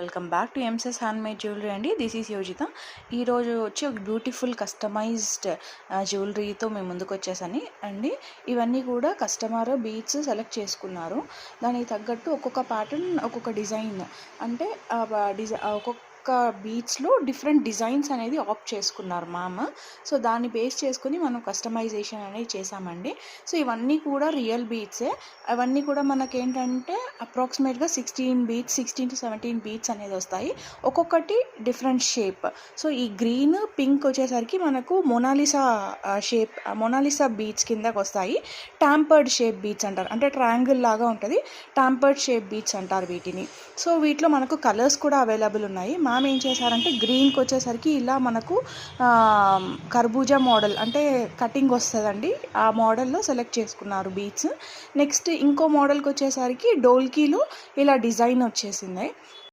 Welcome back to ఎంసెస్ handmade jewellery అండి. This is Yojitha. ఈరోజు వచ్చి ఒక బ్యూటిఫుల్ కస్టమైజ్డ్ జ్యువెలరీతో మేము ముందుకు వచ్చేసని అండి. ఇవన్నీ కూడా కస్టమర్ బీడ్స్ సెలెక్ట్ చేసుకున్నారు. దానికి తగ్గట్టు ఒక్కొక్క ప్యాటర్న్, ఒక్కొక్క డిజైన్, అంటే ఒక్కొక్క బీడ్స్లో డిఫరెంట్ డిజైన్స్ అనేది ఆప్ట్ చేసుకున్నారు మ్యామ్. సో దాన్ని బేస్ చేసుకుని మనం కస్టమైజేషన్ అనేది చేసామండి. సో ఇవన్నీ కూడా రియల్ బీడ్సే. అవన్నీ కూడా మనకేంటంటే అప్రాక్సిమేట్గా 16 to 17 బీడ్స్ అనేది వస్తాయి. ఒక్కొక్కటి డిఫరెంట్ షేప్. సో ఈ గ్రీన్, పింక్ వచ్చేసరికి మనకు మొనాలిసా షేప్, మొనాలిసా బీడ్స్ కిందకు వస్తాయి. ట్యాంపర్డ్ షేప్ బీడ్స్ అంటారు, అంటే ట్రయాంగిల్ లాగా ఉంటుంది. ట్యాంపర్డ్ షేప్ బీడ్స్ అంటారు వీటిని. సో వీటిలో మనకు కలర్స్ కూడా అవైలబుల్ ఉన్నాయి. మ్యామ్ ఏం చేశారంటే గ్రీన్కి వచ్చేసరికి ఇలా మనకు కర్బూజా మోడల్, అంటే కటింగ్ వస్తుందండి, ఆ మోడల్లో సెలెక్ట్ చేసుకున్నారు బీడ్స్. నెక్స్ట్ ఇంకో మోడల్కి వచ్చేసరికి డోల్కీలో ఇలా డిజైన్ వచ్చేసింది.